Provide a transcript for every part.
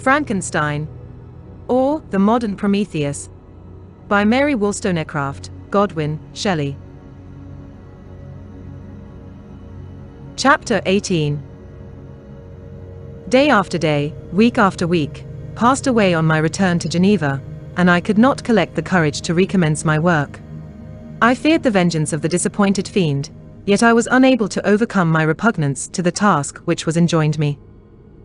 Frankenstein, or The Modern Prometheus, by Mary Wollstonecraft, Godwin, Shelley. Chapter 18. Day after day, week after week, passed away on my return to Geneva, and I could not collect the courage to recommence my work. I feared the vengeance of the disappointed fiend, yet I was unable to overcome my repugnance to the task which was enjoined me.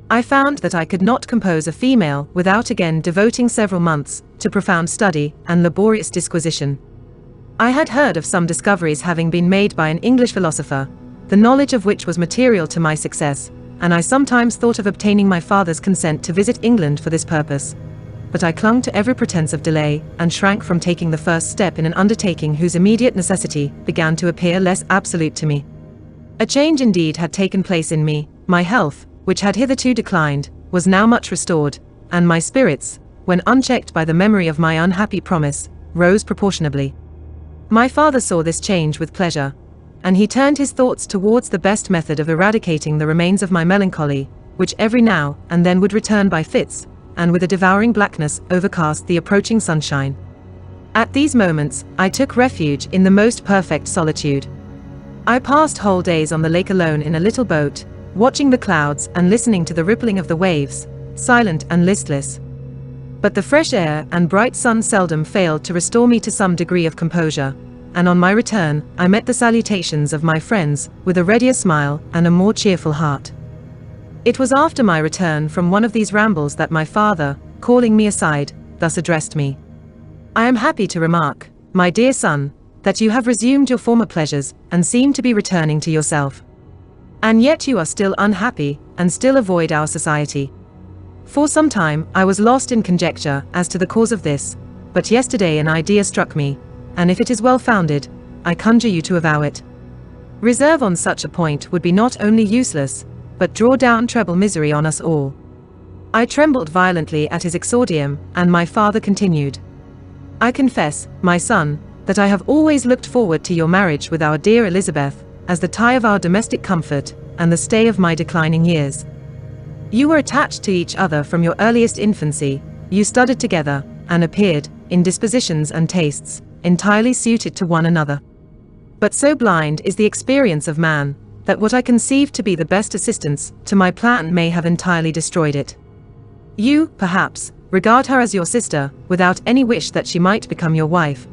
I found that I could not compose a female without again devoting several months to profound study and laborious disquisition. I had heard of some discoveries having been made by an English philosopher, the knowledge of which was material to my success, and I sometimes thought of obtaining my father's consent to visit England for this purpose. But I clung to every pretense of delay, and shrank from taking the first step in an undertaking whose immediate necessity began to appear less absolute to me. A change indeed had taken place in me. My health, which had hitherto declined, was now much restored, and my spirits, when unchecked by the memory of my unhappy promise, rose proportionably. My father saw this change with pleasure, and he turned his thoughts towards the best method of eradicating the remains of my melancholy, which every now and then would return by fits, and with a devouring blackness overcast the approaching sunshine. At these moments, I took refuge in the most perfect solitude. I passed whole days on the lake alone in a little boat, watching the clouds and listening to the rippling of the waves, silent and listless. But the fresh air and bright sun seldom failed to restore me to some degree of composure, and on my return, I met the salutations of my friends with a readier smile and a more cheerful heart. It was after my return from one of these rambles that my father, calling me aside, thus addressed me. "I am happy to remark, my dear son, that you have resumed your former pleasures, and seem to be returning to yourself. And yet you are still unhappy, and still avoid our society. For some time I was lost in conjecture as to the cause of this, but yesterday an idea struck me, and if it is well founded, I conjure you to avow it. Reserve on such a point would be not only useless, but draw down treble misery on us all." I trembled violently at his exordium, and my father continued. "I confess, my son, that I have always looked forward to your marriage with our dear Elizabeth, as the tie of our domestic comfort, and the stay of my declining years. You were attached to each other from your earliest infancy, you studied together, and appeared, in dispositions and tastes, entirely suited to one another. But so blind is the experience of man, that what I conceived to be the best assistance to my plan may have entirely destroyed it. You, perhaps, regard her as your sister, without any wish that she might become your wife.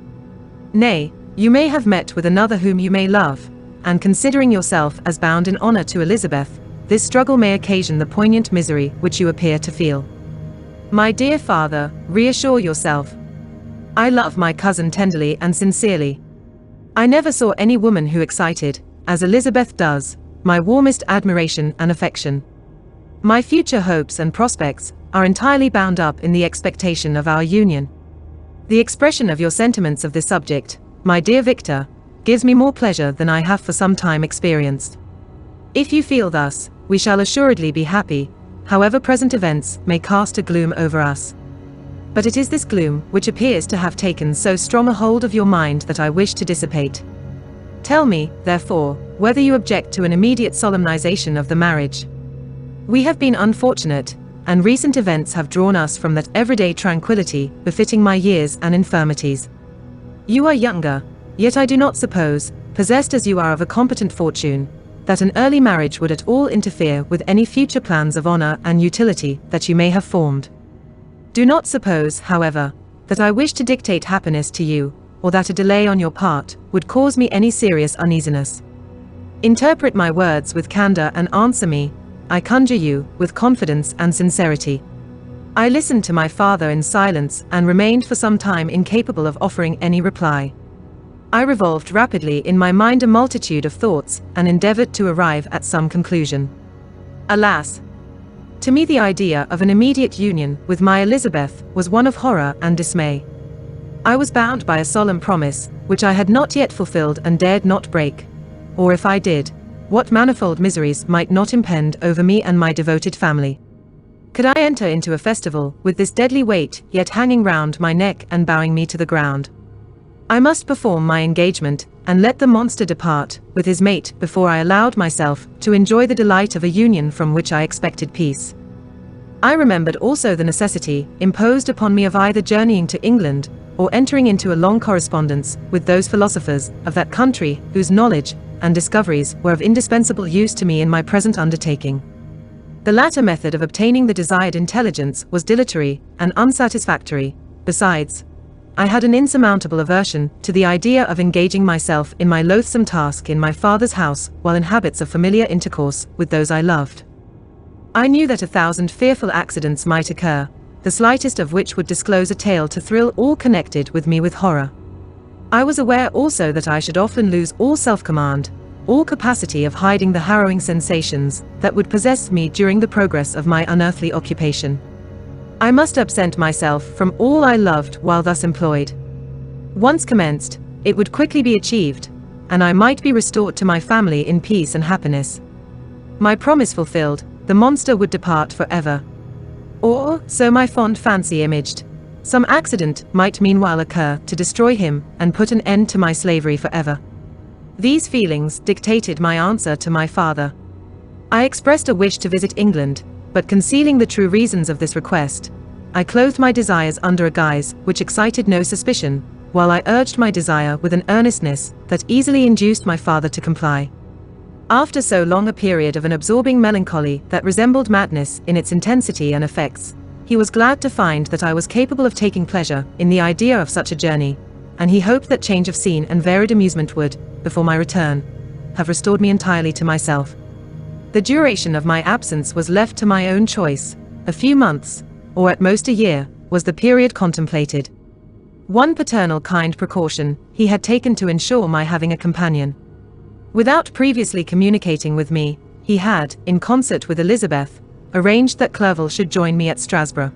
Nay, you may have met with another whom you may love, and considering yourself as bound in honor to Elizabeth, this struggle may occasion the poignant misery which you appear to feel. My dear father, reassure yourself. I love my cousin tenderly and sincerely. I never saw any woman who excited, as Elizabeth does, my warmest admiration and affection. My future hopes and prospects are entirely bound up in the expectation of our union. The expression of your sentiments of this subject, my dear Victor, gives me more pleasure than I have for some time experienced. If you feel thus, we shall assuredly be happy, however present events may cast a gloom over us. But it is this gloom which appears to have taken so strong a hold of your mind that I wish to dissipate. Tell me, therefore, whether you object to an immediate solemnization of the marriage. We have been unfortunate, and recent events have drawn us from that everyday tranquility befitting my years and infirmities. You are younger, yet I do not suppose, possessed as you are of a competent fortune, that an early marriage would at all interfere with any future plans of honor and utility that you may have formed. Do not suppose, however, that I wish to dictate happiness to you, or that a delay on your part would cause me any serious uneasiness. Interpret my words with candor and answer me, I conjure you, with confidence and sincerity. I listened to my father in silence and remained for some time incapable of offering any reply. I revolved rapidly in my mind a multitude of thoughts and endeavored to arrive at some conclusion. Alas! To me the idea of an immediate union with my Elizabeth was one of horror and dismay. I was bound by a solemn promise, which I had not yet fulfilled and dared not break. Or if I did, what manifold miseries might not impend over me and my devoted family? Could I enter into a festival with this deadly weight yet hanging round my neck and bowing me to the ground? I must perform my engagement, and let the monster depart with his mate before I allowed myself to enjoy the delight of a union from which I expected peace. I remembered also the necessity imposed upon me of either journeying to England, or entering into a long correspondence with those philosophers of that country whose knowledge and discoveries were of indispensable use to me in my present undertaking. The latter method of obtaining the desired intelligence was dilatory and unsatisfactory. Besides, I had an insurmountable aversion to the idea of engaging myself in my loathsome task in my father's house while in habits of familiar intercourse with those I loved. I knew that 1,000 fearful accidents might occur, the slightest of which would disclose a tale to thrill all connected with me with horror. I was aware also that I should often lose all self-command, all capacity of hiding the harrowing sensations that would possess me during the progress of my unearthly occupation. I must absent myself from all I loved while thus employed. Once commenced, it would quickly be achieved, and I might be restored to my family in peace and happiness. My promise fulfilled, the monster would depart forever. Or, so my fond fancy imaged, some accident might meanwhile occur to destroy him and put an end to my slavery forever. These feelings dictated my answer to my father. I expressed a wish to visit England, but concealing the true reasons of this request, I clothed my desires under a guise which excited no suspicion, while I urged my desire with an earnestness that easily induced my father to comply. After so long a period of an absorbing melancholy that resembled madness in its intensity and effects, he was glad to find that I was capable of taking pleasure in the idea of such a journey, and he hoped that change of scene and varied amusement would, before my return, have restored me entirely to myself. The duration of my absence was left to my own choice. A few months, or at most a year, was the period contemplated. One paternal kind precaution he had taken to ensure my having a companion. Without previously communicating with me, he had, in concert with Elizabeth, arranged that Clerval should join me at Strasbourg.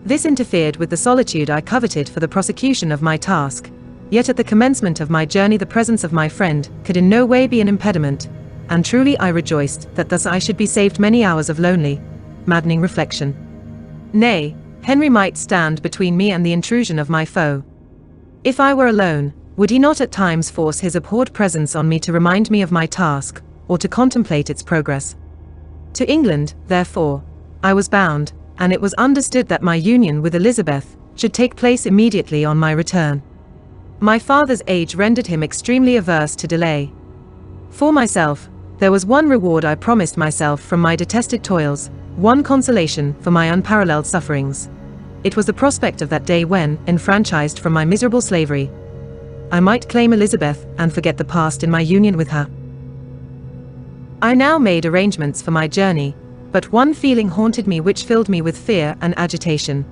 This interfered with the solitude I coveted for the prosecution of my task, yet at the commencement of my journey the presence of my friend could in no way be an impediment, and truly I rejoiced that thus I should be saved many hours of lonely, maddening reflection. Nay, Henry might stand between me and the intrusion of my foe. If I were alone, would he not at times force his abhorred presence on me to remind me of my task, or to contemplate its progress? To England, therefore, I was bound, and it was understood that my union with Elizabeth should take place immediately on my return. My father's age rendered him extremely averse to delay. For myself, there was one reward I promised myself from my detested toils, one consolation for my unparalleled sufferings. It was the prospect of that day when, enfranchised from my miserable slavery, I might claim Elizabeth and forget the past in my union with her. I now made arrangements for my journey, but one feeling haunted me which filled me with fear and agitation.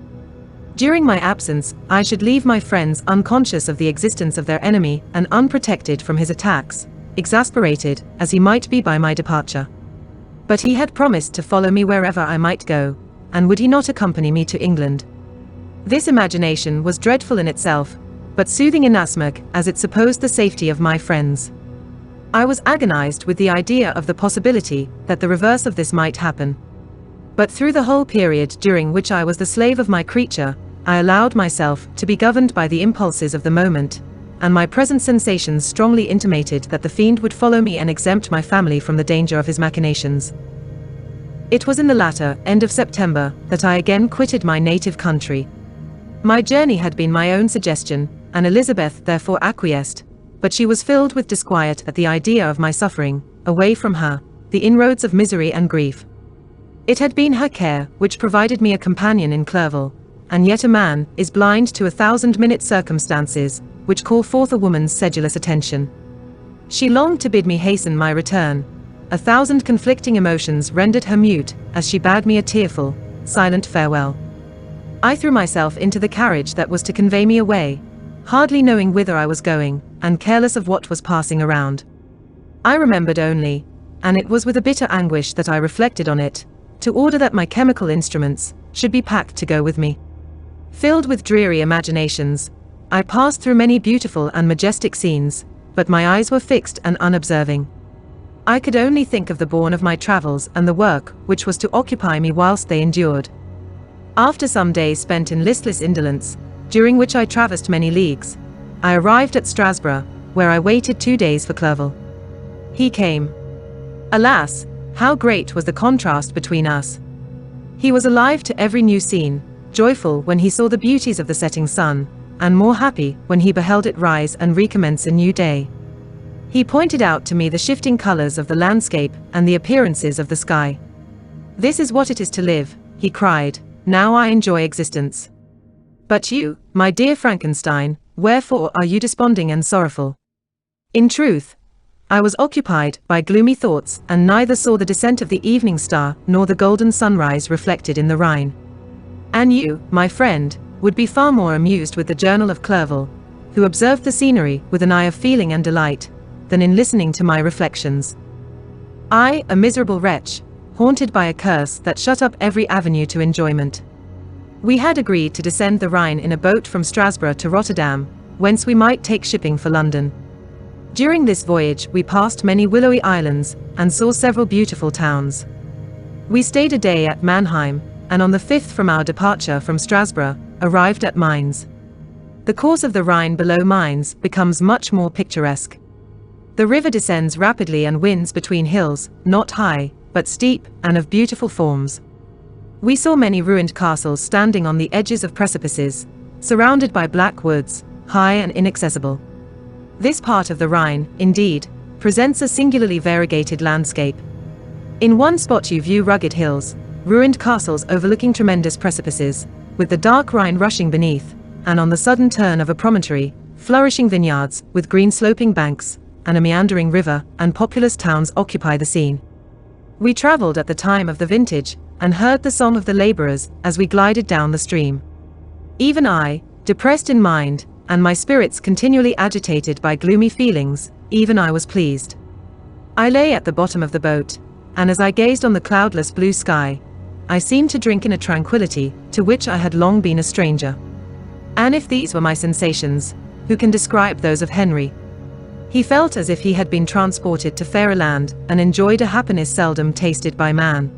During my absence, I should leave my friends unconscious of the existence of their enemy and unprotected from his attacks, exasperated as he might be by my departure. But he had promised to follow me wherever I might go, and would he not accompany me to England? This imagination was dreadful in itself, but soothing inasmuch as it supposed the safety of my friends. I was agonized with the idea of the possibility that the reverse of this might happen. But through the whole period during which I was the slave of my creature, I allowed myself to be governed by the impulses of the moment, and my present sensations strongly intimated that the fiend would follow me and exempt my family from the danger of his machinations. It was in the latter end of September that I again quitted my native country. My journey had been my own suggestion, and Elizabeth therefore acquiesced, but she was filled with disquiet at the idea of my suffering, away from her, the inroads of misery and grief. It had been her care which provided me a companion in Clerval, and yet a man is blind to 1,000-minute circumstances which call forth a woman's sedulous attention. She longed to bid me hasten my return. 1,000 conflicting emotions rendered her mute as she bade me a tearful, silent farewell. I threw myself into the carriage that was to convey me away, hardly knowing whither I was going, and careless of what was passing around. I remembered only, and it was with a bitter anguish that I reflected on it, to order that my chemical instruments should be packed to go with me. Filled with dreary imaginations, I passed through many beautiful and majestic scenes, but my eyes were fixed and unobserving. I could only think of the bourne of my travels and the work which was to occupy me whilst they endured. After some days spent in listless indolence, during which I traversed many leagues, I arrived at Strasbourg, where I waited 2 days for Clerval. He came. Alas, how great was the contrast between us! He was alive to every new scene, joyful when he saw the beauties of the setting sun, and more happy when he beheld it rise and recommence a new day. He pointed out to me the shifting colors of the landscape and the appearances of the sky. "This is what it is to live," he cried, "now I enjoy existence. But you, my dear Frankenstein, wherefore are you desponding and sorrowful?" In truth, I was occupied by gloomy thoughts and neither saw the descent of the evening star nor the golden sunrise reflected in the Rhine. And you, my friend, would be far more amused with the journal of Clerval, who observed the scenery with an eye of feeling and delight, than in listening to my reflections. I, a miserable wretch, haunted by a curse that shut up every avenue to enjoyment. We had agreed to descend the Rhine in a boat from Strasbourg to Rotterdam, whence we might take shipping for London. During this voyage we passed many willowy islands, and saw several beautiful towns. We stayed a day at Mannheim, and on the 5th from our departure from Strasbourg, arrived at Mainz. The course of the Rhine below Mainz becomes much more picturesque. The river descends rapidly and winds between hills, not high, but steep, and of beautiful forms. We saw many ruined castles standing on the edges of precipices, surrounded by black woods, high and inaccessible. This part of the Rhine, indeed, presents a singularly variegated landscape. In one spot you view rugged hills, ruined castles overlooking tremendous precipices, with the dark Rhine rushing beneath, and on the sudden turn of a promontory, flourishing vineyards, with green sloping banks, and a meandering river, and populous towns occupy the scene. We traveled at the time of the vintage, and heard the song of the laborers as we glided down the stream. Even I, depressed in mind, and my spirits continually agitated by gloomy feelings, even I was pleased. I lay at the bottom of the boat, and as I gazed on the cloudless blue sky, I seemed to drink in a tranquility to which I had long been a stranger. And if these were my sensations, who can describe those of Henry? He felt as if he had been transported to fairer land, and enjoyed a happiness seldom tasted by man.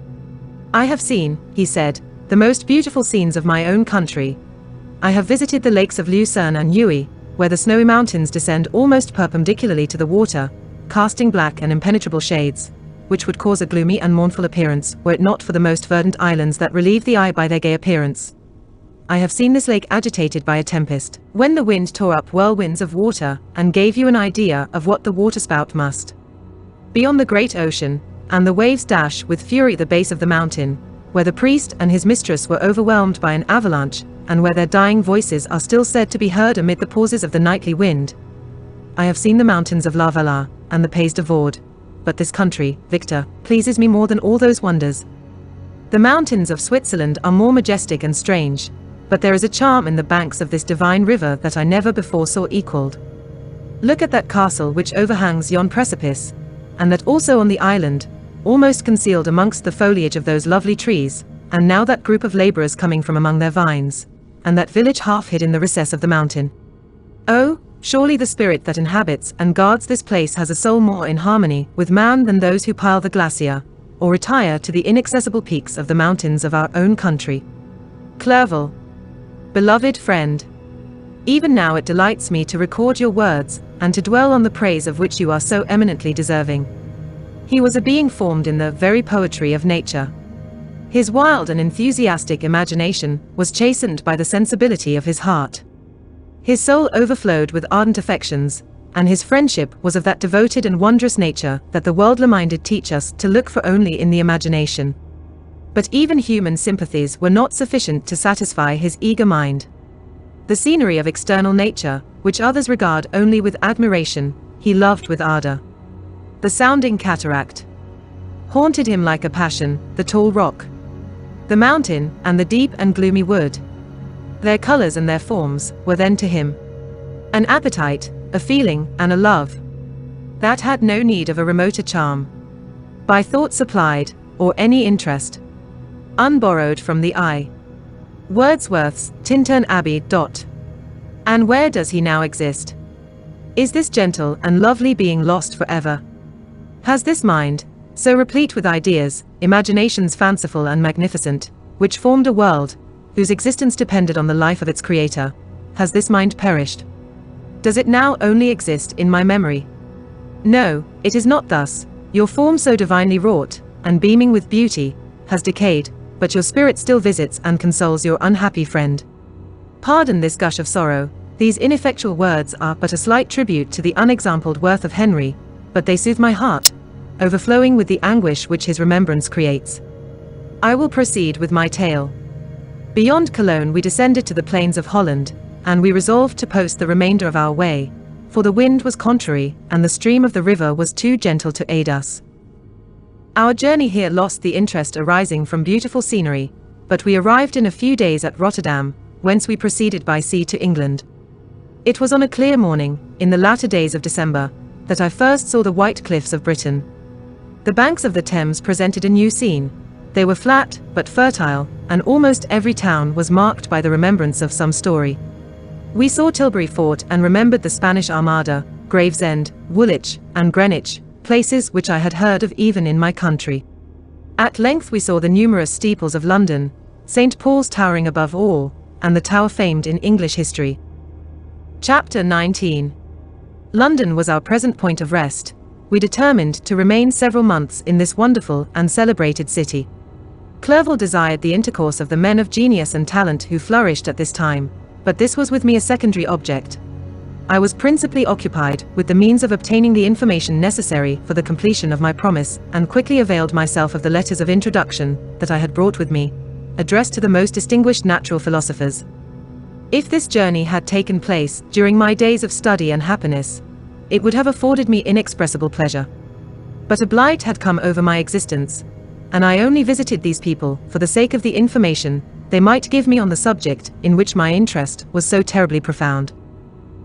"I have seen," he said, "the most beautiful scenes of my own country. I have visited the lakes of Lucerne and Uy, where the snowy mountains descend almost perpendicularly to the water, casting black and impenetrable shades, which would cause a gloomy and mournful appearance were it not for the most verdant islands that relieve the eye by their gay appearance. I have seen this lake agitated by a tempest, when the wind tore up whirlwinds of water, and gave you an idea of what the waterspout must be on the great ocean, and the waves dash with fury the base of the mountain, where the priest and his mistress were overwhelmed by an avalanche, and where their dying voices are still said to be heard amid the pauses of the nightly wind. I have seen the mountains of La Valais, and the Pays de Vaud, but this country, Victor, pleases me more than all those wonders. The mountains of Switzerland are more majestic and strange, but there is a charm in the banks of this divine river that I never before saw equaled. Look at that castle which overhangs yon precipice, and that also on the island, almost concealed amongst the foliage of those lovely trees, and now that group of laborers coming from among their vines, and that village half hid in the recess of the mountain. Oh, surely the spirit that inhabits and guards this place has a soul more in harmony with man than those who pile the glacier, or retire to the inaccessible peaks of the mountains of our own country. Clerval. Beloved friend. Even now it delights me to record your words, and to dwell on the praise of which you are so eminently deserving. He was a being formed in the very poetry of nature. His wild and enthusiastic imagination was chastened by the sensibility of his heart. His soul overflowed with ardent affections, and his friendship was of that devoted and wondrous nature that the worldly-minded teach us to look for only in the imagination. But even human sympathies were not sufficient to satisfy his eager mind. The scenery of external nature, which others regard only with admiration, he loved with ardor. The sounding cataract haunted him like a passion, the tall rock, the mountain, and the deep and gloomy wood. Their colors and their forms were then to him an appetite, a feeling, and a love that had no need of a remoter charm, by thought supplied, or any interest unborrowed from the eye. Wordsworth's Tintern Abbey. And where does he now exist? Is this gentle and lovely being lost forever? Has this mind, so replete with ideas, imaginations fanciful and magnificent, which formed a world, whose existence depended on the life of its creator, has this mind perished? Does it now only exist in my memory? No, it is not thus. Your form so divinely wrought, and beaming with beauty, has decayed, but your spirit still visits and consoles your unhappy friend. Pardon this gush of sorrow, these ineffectual words are but a slight tribute to the unexampled worth of Henry, but they soothe my heart, overflowing with the anguish which his remembrance creates. I will proceed with my tale. Beyond Cologne we descended to the plains of Holland, and we resolved to post the remainder of our way, for the wind was contrary, and the stream of the river was too gentle to aid us. Our journey here lost the interest arising from beautiful scenery, but we arrived in a few days at Rotterdam, whence we proceeded by sea to England. It was on a clear morning, in the latter days of December, that I first saw the white cliffs of Britain. The banks of the Thames presented a new scene. They were flat, but fertile, and almost every town was marked by the remembrance of some story. We saw Tilbury Fort and remembered the Spanish Armada, Gravesend, Woolwich, and Greenwich, places which I had heard of even in my country. At length we saw the numerous steeples of London, St. Paul's towering above all, and the tower famed in English history. Chapter 19. London was our present point of rest. We determined to remain several months in this wonderful and celebrated city. Clerval desired the intercourse of the men of genius and talent who flourished at this time, but this was with me a secondary object. I was principally occupied with the means of obtaining the information necessary for the completion of my promise, and quickly availed myself of the letters of introduction that I had brought with me, addressed to the most distinguished natural philosophers. If this journey had taken place during my days of study and happiness, it would have afforded me inexpressible pleasure. But a blight had come over my existence, and I only visited these people for the sake of the information they might give me on the subject in which my interest was so terribly profound.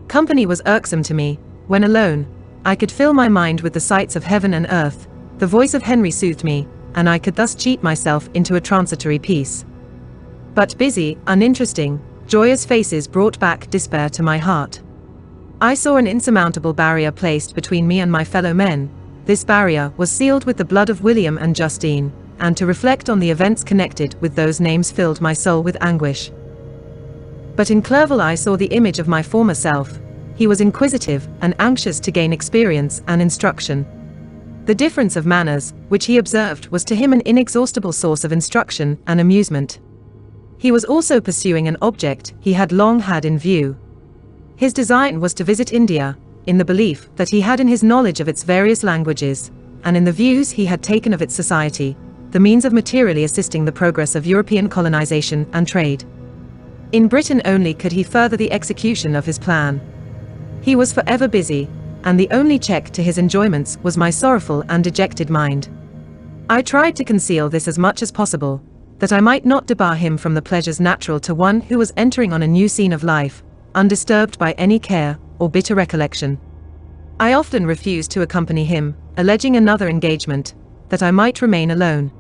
Company was irksome to me. When alone, I could fill my mind with the sights of heaven and earth. The voice of Henry soothed me, and I could thus cheat myself into a transitory peace. But busy, uninteresting, joyous faces brought back despair to my heart. I saw an insurmountable barrier placed between me and my fellow men. This barrier was sealed with the blood of William and Justine, and to reflect on the events connected with those names filled my soul with anguish. But in Clerval I saw the image of my former self. He was inquisitive and anxious to gain experience and instruction. The difference of manners, which he observed, was to him an inexhaustible source of instruction and amusement. He was also pursuing an object he had long had in view. His design was to visit India, in the belief that he had in his knowledge of its various languages, and in the views he had taken of its society, the means of materially assisting the progress of European colonization and trade. In Britain only could he further the execution of his plan. He was forever busy, and the only check to his enjoyments was my sorrowful and dejected mind. I tried to conceal this as much as possible, that I might not debar him from the pleasures natural to one who was entering on a new scene of life, undisturbed by any care or bitter recollection. I often refused to accompany him, alleging another engagement, that I might remain alone.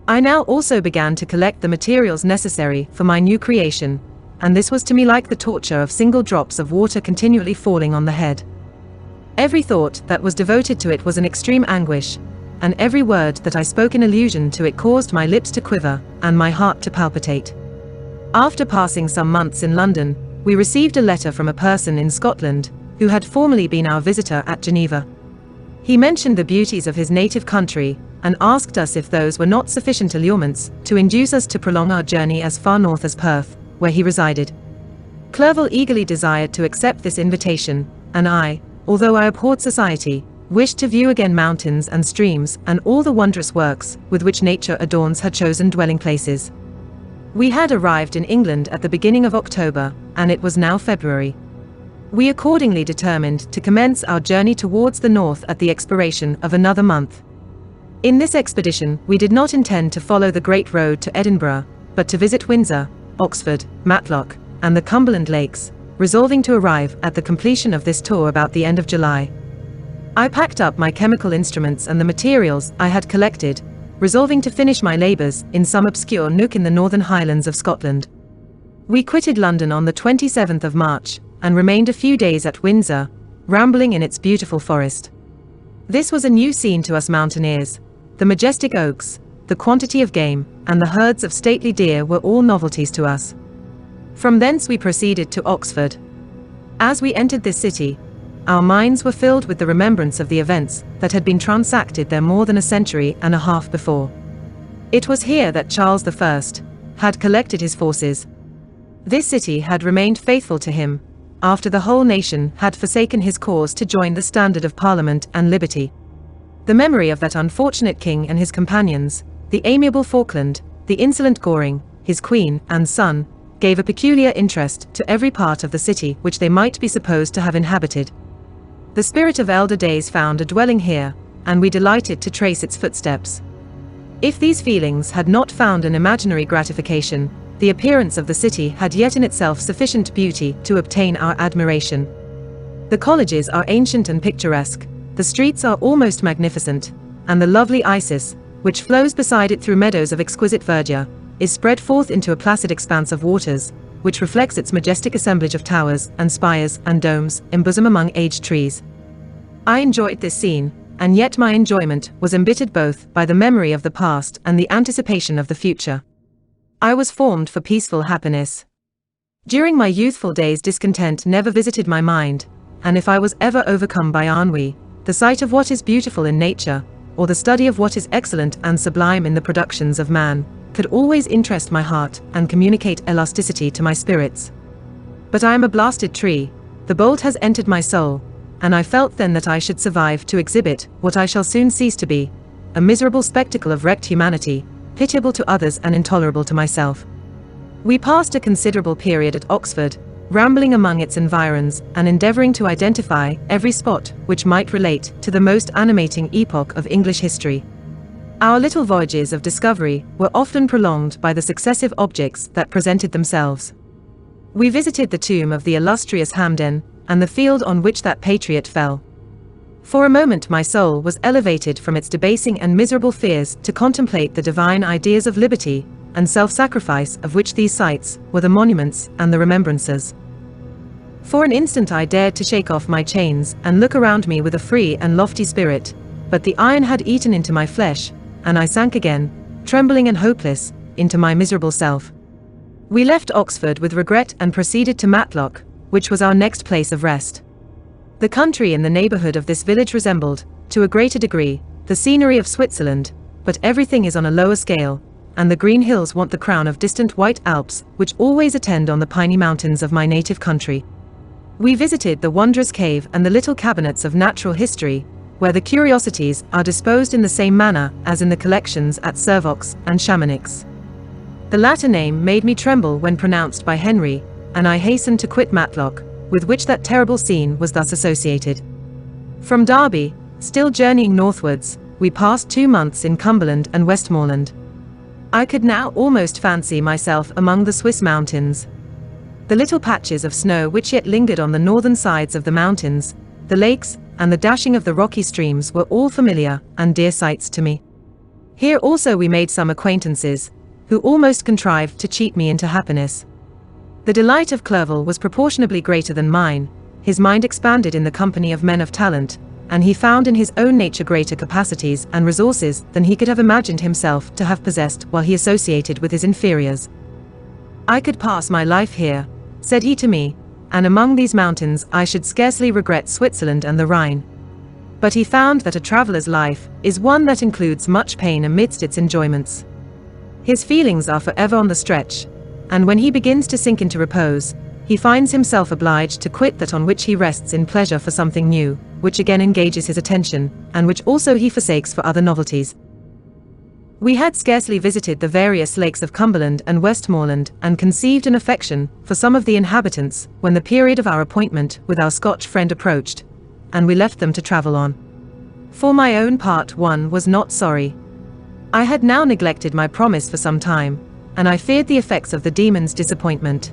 I now also began to collect the materials necessary for my new creation, and this was to me like the torture of single drops of water continually falling on the head. Every thought that was devoted to it was an extreme anguish, and every word that I spoke in allusion to it caused my lips to quiver and my heart to palpitate. After passing some months in London, we received a letter from a person in Scotland, who had formerly been our visitor at Geneva. He mentioned the beauties of his native country, and asked us if those were not sufficient allurements to induce us to prolong our journey as far north as Perth, where he resided. Clerval eagerly desired to accept this invitation, and I, although I abhorred society, wished to view again mountains and streams and all the wondrous works with which nature adorns her chosen dwelling places. We had arrived in England at the beginning of October, and it was now February. We accordingly determined to commence our journey towards the north at the expiration of another month. In this expedition we did not intend to follow the great road to Edinburgh, but to visit Windsor, Oxford, Matlock, and the Cumberland Lakes, resolving to arrive at the completion of this tour about the end of July. I packed up my chemical instruments and the materials I had collected, resolving to finish my labours in some obscure nook in the northern highlands of Scotland. We quitted London on the 27th of March, and remained a few days at Windsor, rambling in its beautiful forest. This was a new scene to us mountaineers. The majestic oaks, the quantity of game, and the herds of stately deer were all novelties to us. From thence we proceeded to Oxford. As we entered this city, our minds were filled with the remembrance of the events that had been transacted there more than a century and a half before. It was here that Charles I had collected his forces. This city had remained faithful to him, after the whole nation had forsaken his cause to join the standard of Parliament and liberty. The memory of that unfortunate king and his companions, the amiable Falkland, the insolent Goring, his queen and son, gave a peculiar interest to every part of the city which they might be supposed to have inhabited. The spirit of elder days found a dwelling here, and we delighted to trace its footsteps. If these feelings had not found an imaginary gratification, the appearance of the city had yet in itself sufficient beauty to obtain our admiration. The colleges are ancient and picturesque, the streets are almost magnificent, and the lovely Isis, which flows beside it through meadows of exquisite verdure, is spread forth into a placid expanse of waters, which reflects its majestic assemblage of towers and spires and domes embosomed among aged trees. I enjoyed this scene, and yet my enjoyment was embittered both by the memory of the past and the anticipation of the future. I was formed for peaceful happiness. During my youthful days discontent never visited my mind, and if I was ever overcome by ennui, the sight of what is beautiful in nature, or the study of what is excellent and sublime in the productions of man, could always interest my heart and communicate elasticity to my spirits. But I am a blasted tree, the bolt has entered my soul, and I felt then that I should survive to exhibit what I shall soon cease to be, a miserable spectacle of wrecked humanity, pitiable to others and intolerable to myself. We passed a considerable period at Oxford, rambling among its environs and endeavoring to identify every spot which might relate to the most animating epoch of English history. Our little voyages of discovery were often prolonged by the successive objects that presented themselves. We visited the tomb of the illustrious Hampden, and the field on which that patriot fell. For a moment my soul was elevated from its debasing and miserable fears to contemplate the divine ideas of liberty and self-sacrifice of which these sites were the monuments and the remembrances. For an instant I dared to shake off my chains and look around me with a free and lofty spirit, but the iron had eaten into my flesh, and I sank again, trembling and hopeless, into my miserable self. We left Oxford with regret and proceeded to Matlock, which was our next place of rest. The country in the neighborhood of this village resembled, to a greater degree, the scenery of Switzerland, but everything is on a lower scale, and the green hills want the crown of distant white Alps which always attend on the piney mountains of my native country. We visited the wondrous cave and the little cabinets of natural history, where the curiosities are disposed in the same manner as in the collections at Servox and Chamonix. The latter name made me tremble when pronounced by Henry, and I hastened to quit Matlock, with which that terrible scene was thus associated. From Derby, still journeying northwards, we passed 2 months in Cumberland and Westmoreland. I could now almost fancy myself among the Swiss mountains. The little patches of snow which yet lingered on the northern sides of the mountains, the lakes, and the dashing of the rocky streams were all familiar and dear sights to me. Here also we made some acquaintances, who almost contrived to cheat me into happiness. The delight of Clerval was proportionably greater than mine, his mind expanded in the company of men of talent, and he found in his own nature greater capacities and resources than he could have imagined himself to have possessed while he associated with his inferiors. "I could pass my life here," said he to me, "and among these mountains I should scarcely regret Switzerland and the Rhine." But he found that a traveler's life is one that includes much pain amidst its enjoyments. His feelings are forever on the stretch, and when he begins to sink into repose, he finds himself obliged to quit that on which he rests in pleasure for something new, which again engages his attention, and which also he forsakes for other novelties. We had scarcely visited the various lakes of Cumberland and Westmoreland, and conceived an affection for some of the inhabitants, when the period of our appointment with our Scotch friend approached, and we left them to travel on. For my own part, one was not sorry. I had now neglected my promise for some time, and I feared the effects of the demon's disappointment.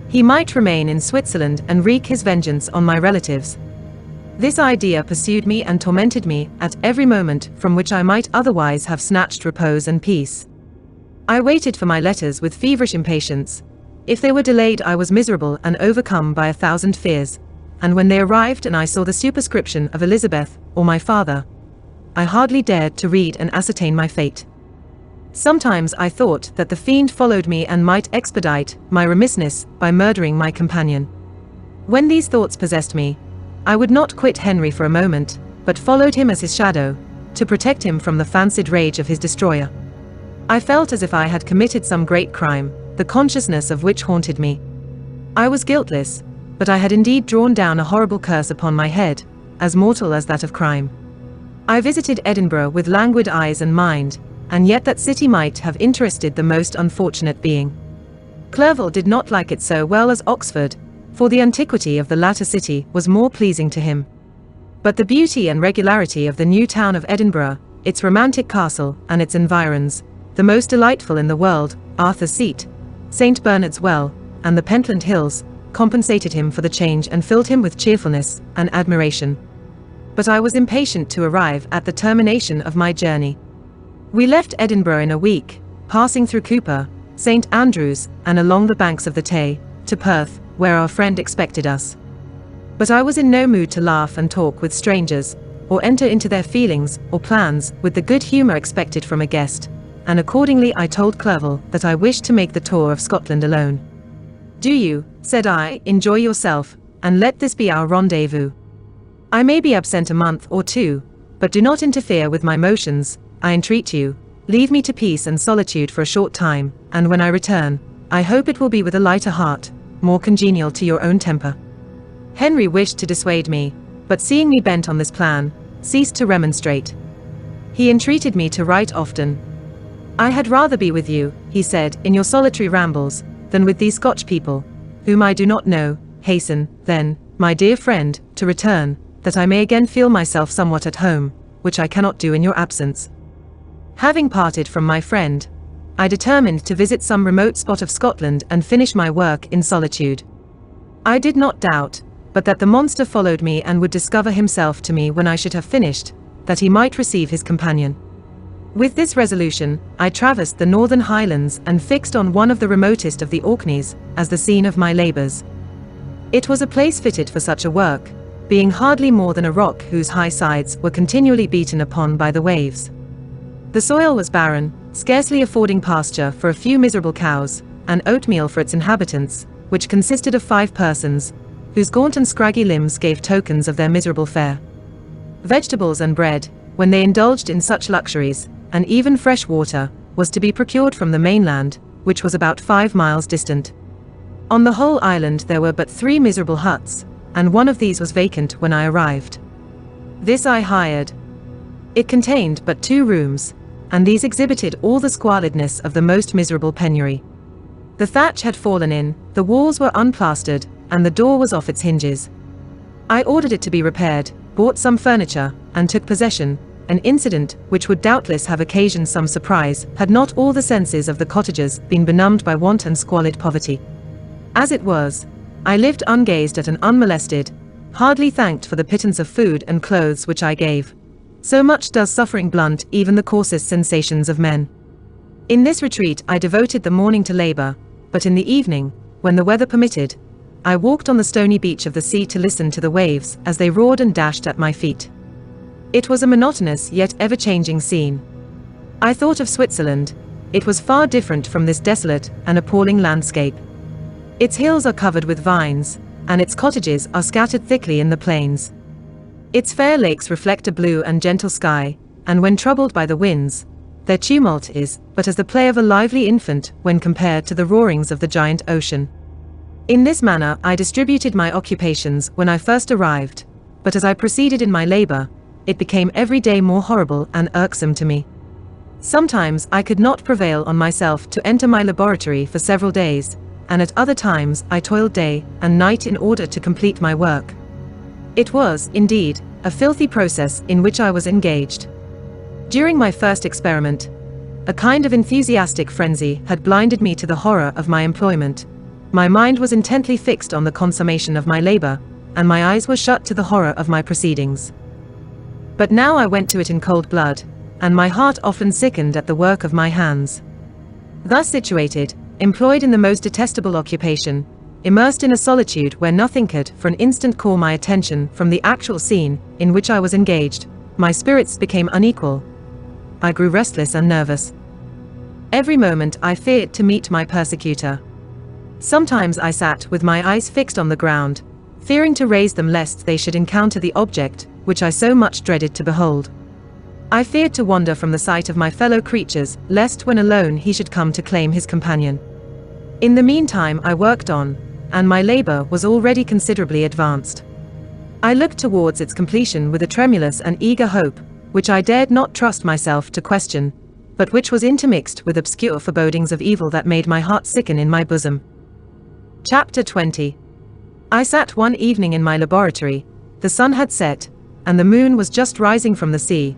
He might remain in Switzerland and wreak his vengeance on my relatives. This idea pursued me and tormented me at every moment from which I might otherwise have snatched repose and peace. I waited for my letters with feverish impatience. If they were delayed I was miserable and overcome by 1,000 fears, and when they arrived and I saw the superscription of Elizabeth or my father, I hardly dared to read and ascertain my fate. Sometimes I thought that the fiend followed me and might expedite my remissness by murdering my companion. When these thoughts possessed me, I would not quit Henry for a moment, but followed him as his shadow, to protect him from the fancied rage of his destroyer. I felt as if I had committed some great crime, the consciousness of which haunted me. I was guiltless, but I had indeed drawn down a horrible curse upon my head, as mortal as that of crime. I visited Edinburgh with languid eyes and mind, and yet that city might have interested the most unfortunate being. Clerval did not like it so well as Oxford, for the antiquity of the latter city was more pleasing to him. But the beauty and regularity of the new town of Edinburgh, its romantic castle and its environs, the most delightful in the world, Arthur's Seat, St. Bernard's Well, and the Pentland Hills, compensated him for the change and filled him with cheerfulness and admiration. But I was impatient to arrive at the termination of my journey. We left Edinburgh in a week, passing through Cooper, St. Andrews, and along the banks of the Tay, to Perth, where our friend expected us. But I was in no mood to laugh and talk with strangers, or enter into their feelings or plans with the good humour expected from a guest, and accordingly I told Clerval that I wished to make the tour of Scotland alone. "Do you," said I, "enjoy yourself, and let this be our rendezvous. I may be absent a month or two, but do not interfere with my motions, I entreat you. Leave me to peace and solitude for a short time, and when I return, I hope it will be with a lighter heart, more congenial to your own temper." Henry wished to dissuade me, but seeing me bent on this plan, ceased to remonstrate. He entreated me to write often. "I had rather be with you," he said, "in your solitary rambles, than with these Scotch people, whom I do not know. Hasten, then, my dear friend, to return, that I may again feel myself somewhat at home, which I cannot do in your absence." Having parted from my friend, I determined to visit some remote spot of Scotland and finish my work in solitude. I did not doubt, but that the monster followed me and would discover himself to me when I should have finished, that he might receive his companion. With this resolution, I traversed the northern highlands and fixed on one of the remotest of the Orkneys as the scene of my labours. It was a place fitted for such a work, being hardly more than a rock whose high sides were continually beaten upon by the waves. The soil was barren, scarcely affording pasture for a few miserable cows, and oatmeal for its inhabitants, which consisted of 5 persons, whose gaunt and scraggy limbs gave tokens of their miserable fare. Vegetables and bread, when they indulged in such luxuries, and even fresh water, was to be procured from the mainland, which was about 5 miles distant. On the whole island there were but 3 miserable huts, and one of these was vacant when I arrived. This I hired. It contained but 2 rooms, and these exhibited all the squalidness of the most miserable penury. The thatch had fallen in, the walls were unplastered, and the door was off its hinges. I ordered it to be repaired, bought some furniture, and took possession, an incident which would doubtless have occasioned some surprise had not all the senses of the cottagers been benumbed by want and squalid poverty. As it was, I lived ungazed at and unmolested, hardly thanked for the pittance of food and clothes which I gave. So much does suffering blunt even the coarsest sensations of men. In this retreat I devoted the morning to labour, but in the evening, when the weather permitted, I walked on the stony beach of the sea to listen to the waves as they roared and dashed at my feet. It was a monotonous yet ever-changing scene. I thought of Switzerland. It was far different from this desolate and appalling landscape. Its hills are covered with vines, and its cottages are scattered thickly in the plains. Its fair lakes reflect a blue and gentle sky, and when troubled by the winds, their tumult is but as the play of a lively infant when compared to the roarings of the giant ocean. In this manner I distributed my occupations when I first arrived, but as I proceeded in my labour, it became every day more horrible and irksome to me. Sometimes I could not prevail on myself to enter my laboratory for several days, and at other times I toiled day and night in order to complete my work. It was, indeed, a filthy process in which I was engaged. During my first experiment, a kind of enthusiastic frenzy had blinded me to the horror of my employment. My mind was intently fixed on the consummation of my labour, and my eyes were shut to the horror of my proceedings. But now I went to it in cold blood, and my heart often sickened at the work of my hands. Thus situated, employed in the most detestable occupation, immersed in a solitude where nothing could for an instant call my attention from the actual scene in which I was engaged, my spirits became unequal. I grew restless and nervous. Every moment I feared to meet my persecutor. Sometimes I sat with my eyes fixed on the ground, fearing to raise them lest they should encounter the object which I so much dreaded to behold. I feared to wander from the sight of my fellow creatures, lest when alone he should come to claim his companion. In the meantime I worked on, and my labor was already considerably advanced. I looked towards its completion with a tremulous and eager hope, which I dared not trust myself to question, but which was intermixed with obscure forebodings of evil that made my heart sicken in my bosom. Chapter 20. I sat one evening in my laboratory. The sun had set, and the moon was just rising from the sea.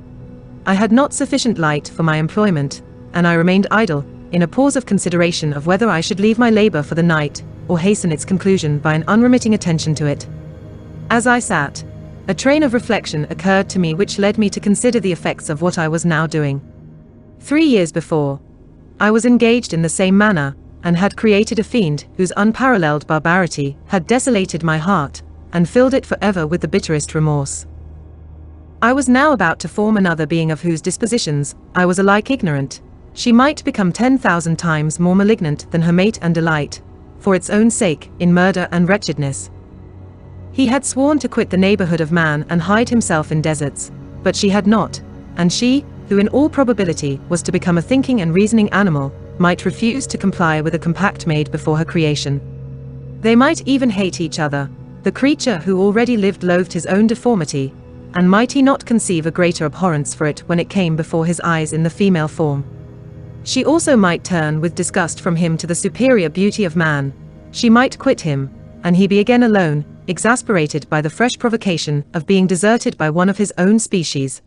I had not sufficient light for my employment, and I remained idle, in a pause of consideration of whether I should leave my labor for the night, or hasten its conclusion by an unremitting attention to it. As I sat, a train of reflection occurred to me which led me to consider the effects of what I was now doing. 3 years before, I was engaged in the same manner, and had created a fiend whose unparalleled barbarity had desolated my heart, and filled it forever with the bitterest remorse. I was now about to form another being of whose dispositions I was alike ignorant. She might become 10,000 times more malignant than her mate and delight, for its own sake, in murder and wretchedness. He had sworn to quit the neighborhood of man and hide himself in deserts, but she had not, and she, who in all probability was to become a thinking and reasoning animal, might refuse to comply with a compact made before her creation. They might even hate each other. The creature who already lived loathed his own deformity, and might he not conceive a greater abhorrence for it when it came before his eyes in the female form? She also might turn with disgust from him to the superior beauty of man. She might quit him, and he be again alone, exasperated by the fresh provocation of being deserted by one of his own species.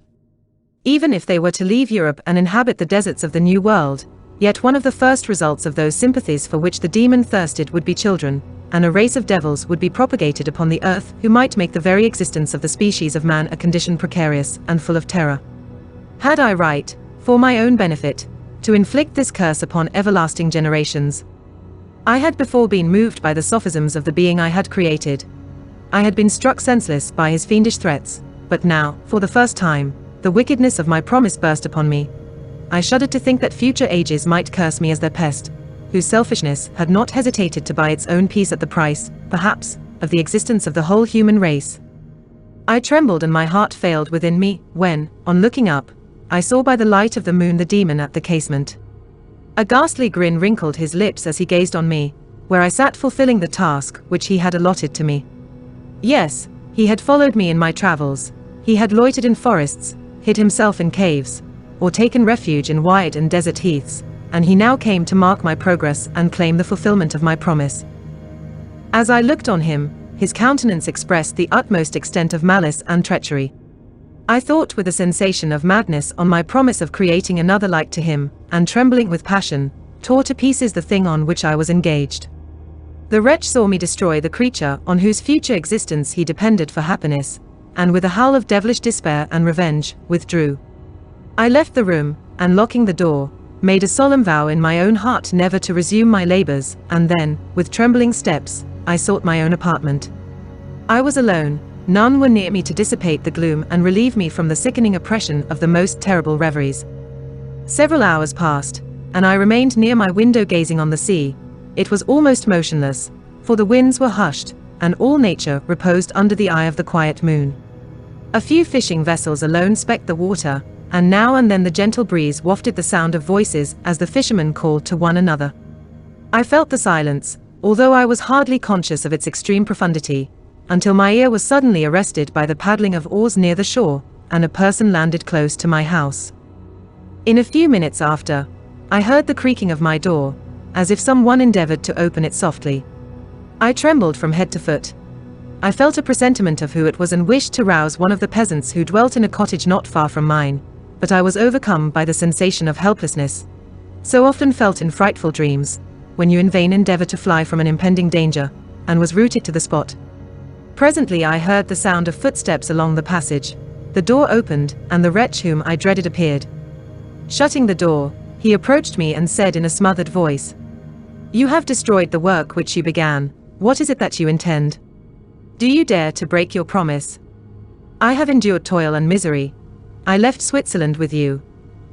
Even if they were to leave Europe and inhabit the deserts of the New World, yet one of the first results of those sympathies for which the demon thirsted would be children, and a race of devils would be propagated upon the earth who might make the very existence of the species of man a condition precarious and full of terror. Had I right, for my own benefit, to inflict this curse upon everlasting generations? I had before been moved by the sophisms of the being I had created. I had been struck senseless by his fiendish threats, but now, for the first time, the wickedness of my promise burst upon me. I shuddered to think that future ages might curse me as their pest, whose selfishness had not hesitated to buy its own peace at the price, perhaps, of the existence of the whole human race. I trembled and my heart failed within me, when, on looking up, I saw by the light of the moon the demon at the casement. A ghastly grin wrinkled his lips as he gazed on me, where I sat fulfilling the task which he had allotted to me. Yes, he had followed me in my travels. He had loitered in forests, hid himself in caves, or taken refuge in wide and desert heaths, and he now came to mark my progress and claim the fulfillment of my promise. As I looked on him, his countenance expressed the utmost extent of malice and treachery. I thought with a sensation of madness on my promise of creating another like to him, and trembling with passion, tore to pieces the thing on which I was engaged. The wretch saw me destroy the creature on whose future existence he depended for happiness, and with a howl of devilish despair and revenge, withdrew. I left the room, and locking the door, made a solemn vow in my own heart never to resume my labors, and then, with trembling steps, I sought my own apartment. I was alone. None were near me to dissipate the gloom and relieve me from the sickening oppression of the most terrible reveries. Several hours passed, and I remained near my window gazing on the sea. It was almost motionless, for the winds were hushed, and all nature reposed under the eye of the quiet moon. A few fishing vessels alone specked the water, and now and then the gentle breeze wafted the sound of voices as the fishermen called to one another. I felt the silence, although I was hardly conscious of its extreme profundity, until my ear was suddenly arrested by the paddling of oars near the shore, and a person landed close to my house. In a few minutes after, I heard the creaking of my door, as if someone endeavored to open it softly. I trembled from head to foot. I felt a presentiment of who it was and wished to rouse one of the peasants who dwelt in a cottage not far from mine, but I was overcome by the sensation of helplessness, so often felt in frightful dreams, when you in vain endeavor to fly from an impending danger, and was rooted to the spot. Presently I heard the sound of footsteps along the passage. The door opened, and the wretch whom I dreaded appeared. Shutting the door, he approached me and said in a smothered voice, "You have destroyed the work which you began. What is it that you intend? Do you dare to break your promise? I have endured toil and misery. I left Switzerland with you.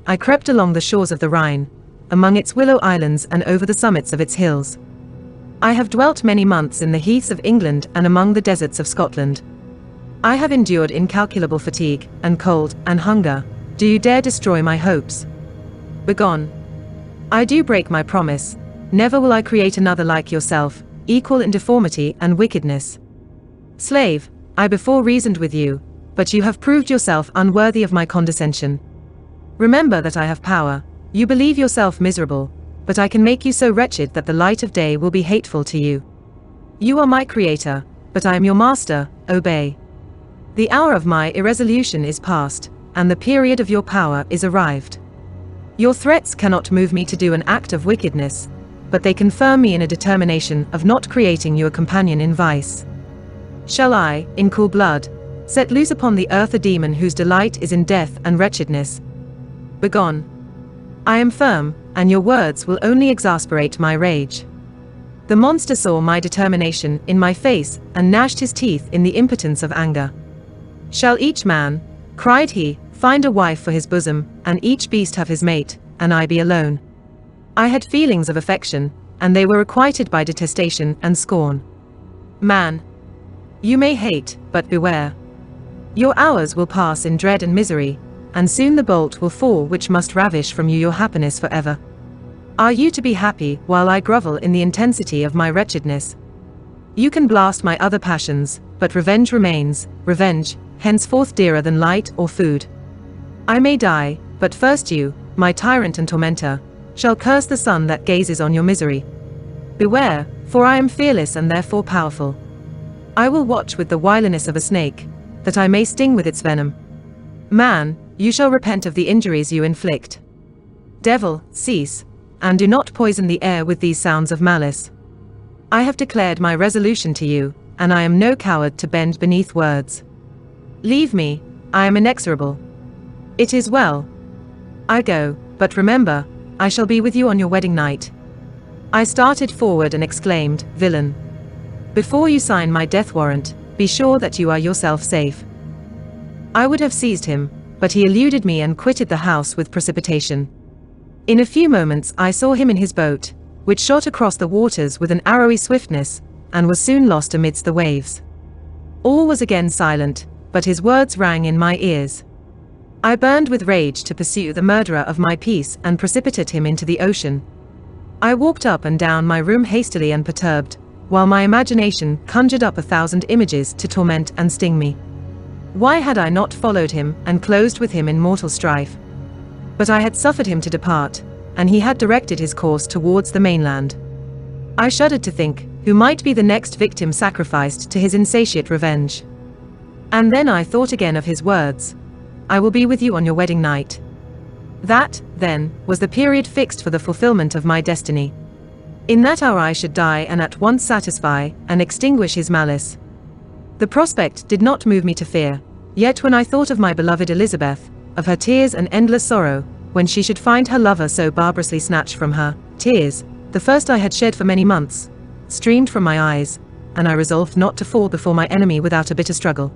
I crept along the shores of the Rhine, among its willow islands and over the summits of its hills. I have dwelt many months in the heaths of England and among the deserts of Scotland. I have endured incalculable fatigue, and cold, and hunger, Do you dare destroy my hopes? Begone. I do break my promise. Never will I create another like yourself, equal in deformity and wickedness. Slave, I before reasoned with you, but you have proved yourself unworthy of my condescension. Remember that I have power. You believe yourself miserable, but I can make you so wretched that the light of day will be hateful to you. You are my creator, but I am your master, obey. The hour of my irresolution is past, and the period of your power is arrived. Your threats cannot move me to do an act of wickedness, but they confirm me in a determination of not creating you a companion in vice. Shall I, in cool blood, set loose upon the earth a demon whose delight is in death and wretchedness? Begone. I am firm, and your words will only exasperate my rage. The monster saw my determination in my face and gnashed his teeth in the impotence of anger. Shall each man, cried he, find a wife for his bosom, and each beast have his mate, and I be alone? I had feelings of affection, and they were requited by detestation and scorn. Man, you may hate, but beware. Your hours will pass in dread and misery, and soon the bolt will fall which must ravish from you your happiness forever. Are you to be happy while I grovel in the intensity of my wretchedness? You can blast my other passions, but revenge remains, revenge, henceforth dearer than light or food. I may die, but first you, my tyrant and tormentor, shall curse the sun that gazes on your misery. Beware, for I am fearless and therefore powerful. I will watch with the wiliness of a snake, that I may sting with its venom. Man, you shall repent of the injuries you inflict. Devil, cease, and do not poison the air with these sounds of malice. I have declared my resolution to you, and I am no coward to bend beneath words. Leave me, I am inexorable. It is well. I go, but remember, I shall be with you on your wedding night. I started forward and exclaimed, Villain! Before you sign my death warrant, be sure that you are yourself safe. I would have seized him, but he eluded me and quitted the house with precipitation. In a few moments I saw him in his boat, which shot across the waters with an arrowy swiftness, and was soon lost amidst the waves. All was again silent, but his words rang in my ears. I burned with rage to pursue the murderer of my peace and precipitate him into the ocean. I walked up and down my room hastily and perturbed, while my imagination conjured up 1,000 images to torment and sting me. Why had I not followed him and closed with him in mortal strife? But I had suffered him to depart, and he had directed his course towards the mainland. I shuddered to think who might be the next victim sacrificed to his insatiate revenge. And then I thought again of his words, I will be with you on your wedding night. That, then, was the period fixed for the fulfillment of my destiny. In that hour I should die and at once satisfy and extinguish his malice. The prospect did not move me to fear, yet when I thought of my beloved Elizabeth, of her tears and endless sorrow, when she should find her lover so barbarously snatched from her, tears, the first I had shed for many months, streamed from my eyes, and I resolved not to fall before my enemy without a bitter struggle.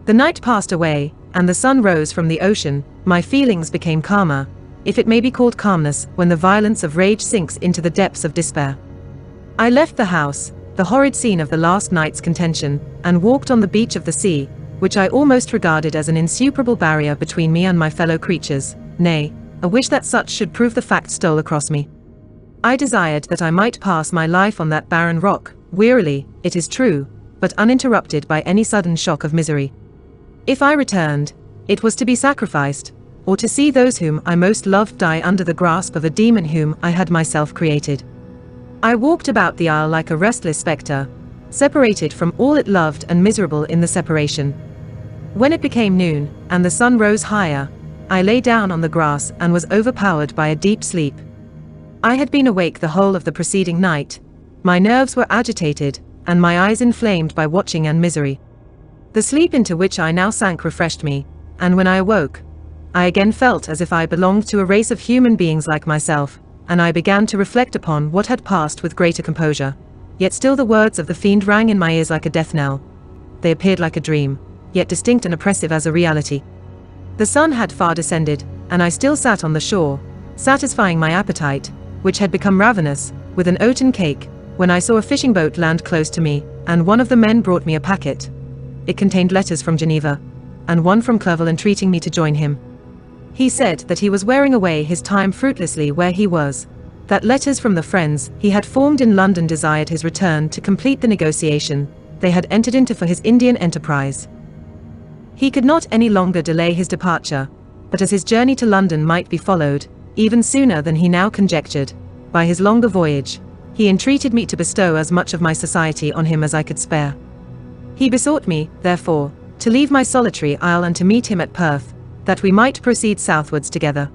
The night passed away, and the sun rose from the ocean. My feelings became calmer, if it may be called calmness, when the violence of rage sinks into the depths of despair. I left the house, the horrid scene of the last night's contention, and walked on the beach of the sea, which I almost regarded as an insuperable barrier between me and my fellow creatures. Nay, a wish that such should prove the fact stole across me. I desired that I might pass my life on that barren rock, wearily, it is true, but uninterrupted by any sudden shock of misery. If I returned, it was to be sacrificed, or to see those whom I most loved die under the grasp of a demon whom I had myself created. I walked about the isle like a restless spectre, separated from all it loved and miserable in the separation. When it became noon, and the sun rose higher, I lay down on the grass and was overpowered by a deep sleep. I had been awake the whole of the preceding night, my nerves were agitated, and my eyes inflamed by watching and misery. The sleep into which I now sank refreshed me, and when I awoke, I again felt as if I belonged to a race of human beings like myself, and I began to reflect upon what had passed with greater composure. Yet still the words of the fiend rang in my ears like a death knell. They appeared like a dream, yet distinct and oppressive as a reality. The sun had far descended, and I still sat on the shore, satisfying my appetite, which had become ravenous, with an oaten cake, when I saw a fishing boat land close to me, and one of the men brought me a packet. It contained letters from Geneva, and one from Clerval entreating me to join him. He said that he was wearing away his time fruitlessly where he was, that letters from the friends he had formed in London desired his return to complete the negotiation they had entered into for his Indian enterprise. He could not any longer delay his departure, but as his journey to London might be followed, even sooner than he now conjectured, by his longer voyage, he entreated me to bestow as much of my society on him as I could spare. He besought me, therefore, to leave my solitary isle and to meet him at Perth, that we might proceed southwards together.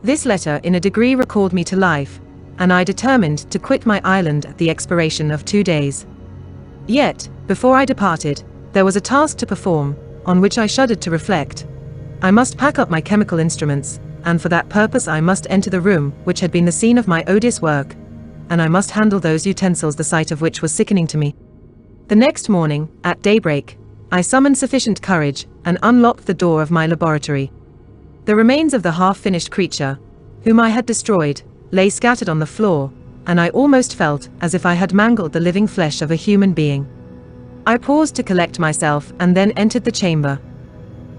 This letter in a degree recalled me to life, and I determined to quit my island at the expiration of 2 days. Yet, before I departed, there was a task to perform, on which I shuddered to reflect. I must pack up my chemical instruments, and for that purpose I must enter the room which had been the scene of my odious work, and I must handle those utensils the sight of which was sickening to me. The next morning, at daybreak, I summoned sufficient courage, and unlocked the door of my laboratory. The remains of the half-finished creature, whom I had destroyed, lay scattered on the floor, and I almost felt as if I had mangled the living flesh of a human being. I paused to collect myself and then entered the chamber.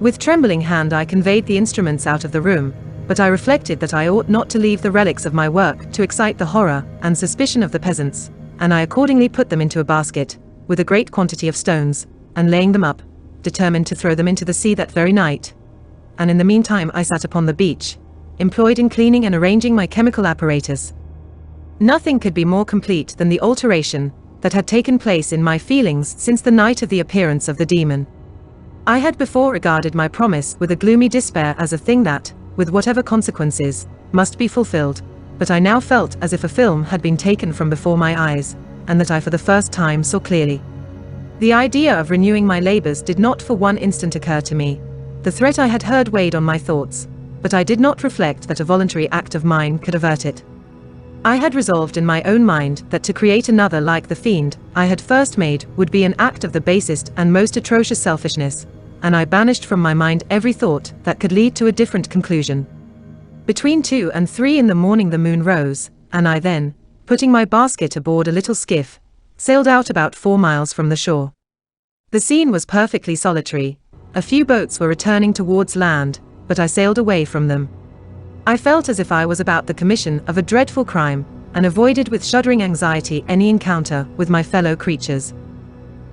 With trembling hand I conveyed the instruments out of the room, but I reflected that I ought not to leave the relics of my work to excite the horror and suspicion of the peasants, and I accordingly put them into a basket, with a great quantity of stones, and laying them up, determined to throw them into the sea that very night. And in the meantime I sat upon the beach, employed in cleaning and arranging my chemical apparatus. Nothing could be more complete than the alteration that had taken place in my feelings since the night of the appearance of the demon. I had before regarded my promise with a gloomy despair as a thing that, with whatever consequences, must be fulfilled, but I now felt as if a film had been taken from before my eyes, and that I for the first time saw clearly. The idea of renewing my labors did not for one instant occur to me. The threat I had heard weighed on my thoughts, but I did not reflect that a voluntary act of mine could avert it. I had resolved in my own mind that to create another like the fiend I had first made would be an act of the basest and most atrocious selfishness, and I banished from my mind every thought that could lead to a different conclusion. Between 2 and 3 in the morning the moon rose, and I then, putting my basket aboard a little skiff, sailed out about 4 miles from the shore. The scene was perfectly solitary. A few boats were returning towards land, but I sailed away from them. I felt as if I was about the commission of a dreadful crime, and avoided with shuddering anxiety any encounter with my fellow creatures.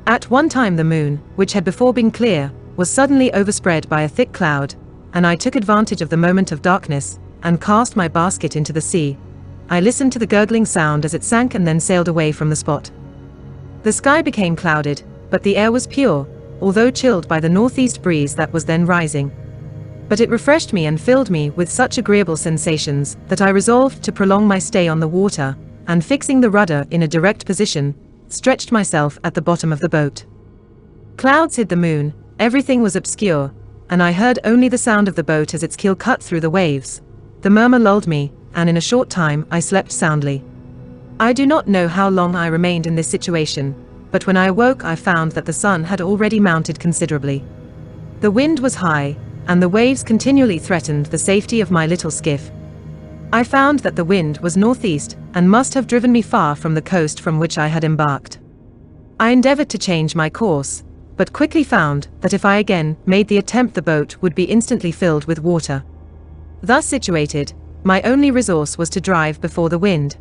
At one time the moon, which had before been clear, was suddenly overspread by a thick cloud, and I took advantage of the moment of darkness, and cast my basket into the sea. I listened to the gurgling sound as it sank and then sailed away from the spot. The sky became clouded, but the air was pure, although chilled by the northeast breeze that was then rising. But it refreshed me and filled me with such agreeable sensations that I resolved to prolong my stay on the water, and fixing the rudder in a direct position, stretched myself at the bottom of the boat. Clouds hid the moon, everything was obscure, and I heard only the sound of the boat as its keel cut through the waves. The murmur lulled me, and in a short time I slept soundly. I do not know how long I remained in this situation, but when I awoke I found that the sun had already mounted considerably. The wind was high, and the waves continually threatened the safety of my little skiff. I found that the wind was northeast, and must have driven me far from the coast from which I had embarked. I endeavored to change my course, but quickly found that if I again made the attempt the boat would be instantly filled with water. Thus situated, my only resource was to drive before the wind.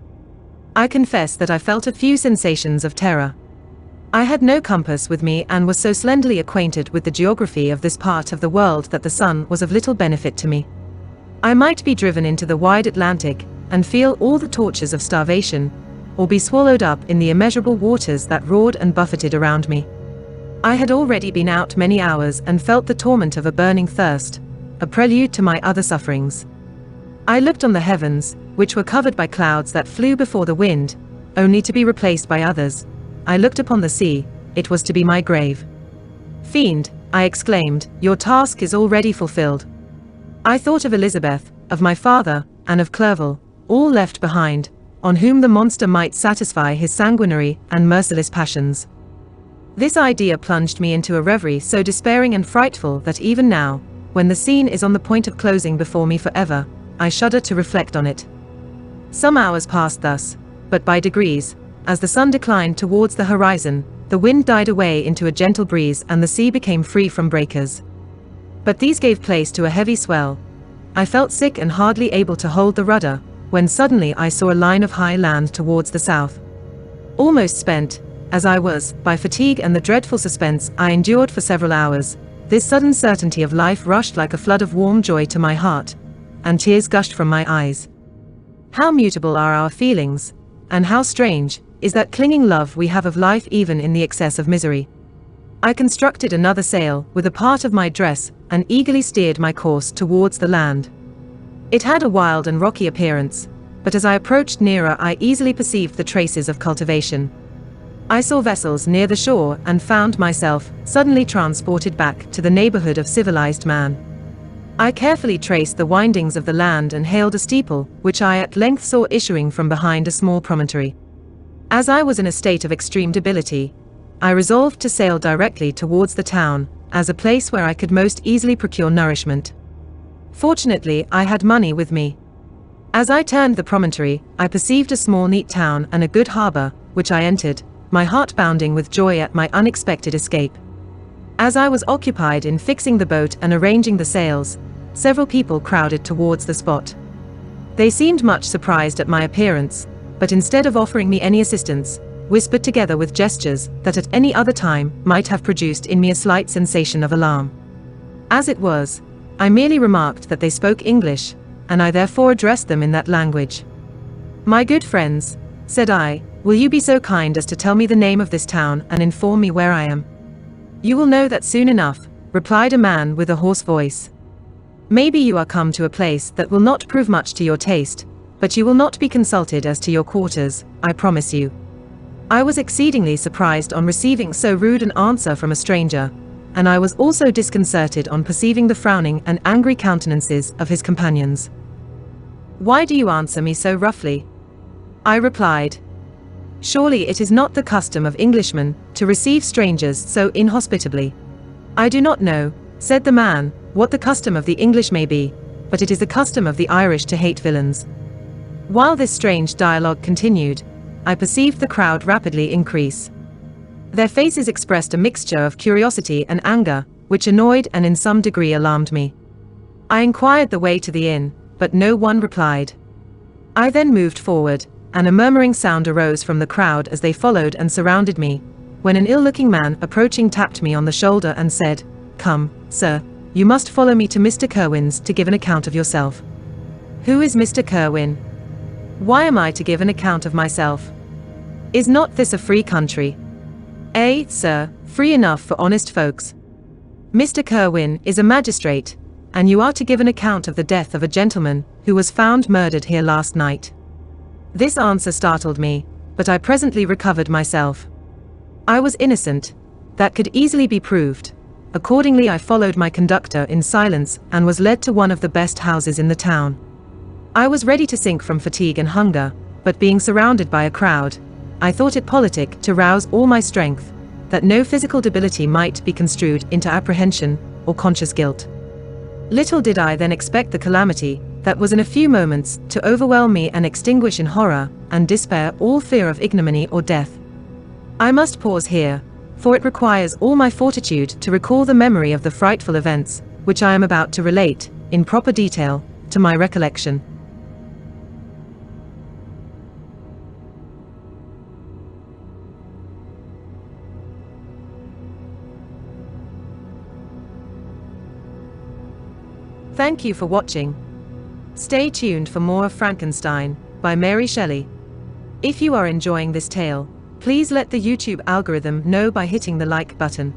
I confess that I felt a few sensations of terror. I had no compass with me and was so slenderly acquainted with the geography of this part of the world that the sun was of little benefit to me. I might be driven into the wide Atlantic, and feel all the tortures of starvation, or be swallowed up in the immeasurable waters that roared and buffeted around me. I had already been out many hours and felt the torment of a burning thirst, a prelude to my other sufferings. I looked on the heavens, which were covered by clouds that flew before the wind, only to be replaced by others. I looked upon the sea, it was to be my grave. "Fiend," I exclaimed, "your task is already fulfilled." I thought of Elizabeth, of my father, and of Clerval, all left behind, on whom the monster might satisfy his sanguinary and merciless passions. This idea plunged me into a reverie so despairing and frightful that even now, when the scene is on the point of closing before me forever, I shudder to reflect on it. Some hours passed thus, but by degrees, as the sun declined towards the horizon, the wind died away into a gentle breeze and the sea became free from breakers. But these gave place to a heavy swell, I felt sick and hardly able to hold the rudder, when suddenly I saw a line of high land towards the south. Almost spent, as I was, by fatigue and the dreadful suspense I endured for several hours, this sudden certainty of life rushed like a flood of warm joy to my heart, and tears gushed from my eyes. How mutable are our feelings, and how strange is that clinging love we have of life even in the excess of misery. I constructed another sail with a part of my dress and eagerly steered my course towards the land. It had a wild and rocky appearance, but as I approached nearer I easily perceived the traces of cultivation. I saw vessels near the shore and found myself suddenly transported back to the neighborhood of civilized man. I carefully traced the windings of the land and hailed a steeple, which I at length saw issuing from behind a small promontory. As I was in a state of extreme debility, I resolved to sail directly towards the town, as a place where I could most easily procure nourishment. Fortunately, I had money with me. As I turned the promontory, I perceived a small neat town and a good harbor, which I entered, my heart bounding with joy at my unexpected escape. As I was occupied in fixing the boat and arranging the sails, several people crowded towards the spot. They seemed much surprised at my appearance, but instead of offering me any assistance, whispered together with gestures that at any other time might have produced in me a slight sensation of alarm. As it was, I merely remarked that they spoke English, and I therefore addressed them in that language. "My good friends," said I, "will you be so kind as to tell me the name of this town and inform me where I am?" "You will know that soon enough," replied a man with a hoarse voice. "Maybe you are come to a place that will not prove much to your taste, but you will not be consulted as to your quarters, I promise you." I was exceedingly surprised on receiving so rude an answer from a stranger, and I was also disconcerted on perceiving the frowning and angry countenances of his companions. "Why do you answer me so roughly?" I replied. "Surely it is not the custom of Englishmen to receive strangers so inhospitably." "I do not know," said the man, "what the custom of the English may be, but it is the custom of the Irish to hate villains." While this strange dialogue continued, I perceived the crowd rapidly increase. Their faces expressed a mixture of curiosity and anger, which annoyed and in some degree alarmed me. I inquired the way to the inn, but no one replied. I then moved forward, and a murmuring sound arose from the crowd as they followed and surrounded me, when an ill-looking man approaching tapped me on the shoulder and said, "Come, sir, you must follow me to Mr. Kerwin's to give an account of yourself." "Who is Mr. Kerwin? Why am I to give an account of myself? Is not this a free country?" Sir, free enough for honest folks. Mr. Kerwin is a magistrate, and you are to give an account of the death of a gentleman who was found murdered here last night." This answer startled me, but I presently recovered myself. I was innocent. That could easily be proved. Accordingly I followed my conductor in silence and was led to one of the best houses in the town. I was ready to sink from fatigue and hunger, but being surrounded by a crowd, I thought it politic to rouse all my strength, that no physical debility might be construed into apprehension or conscious guilt. Little did I then expect the calamity that was in a few moments to overwhelm me and extinguish in horror and despair all fear of ignominy or death. I must pause here, for it requires all my fortitude to recall the memory of the frightful events, which I am about to relate, in proper detail, to my recollection. Thank you for watching. Stay tuned for more of Frankenstein by Mary Shelley. If you are enjoying this tale, please let the YouTube algorithm know by hitting the like button.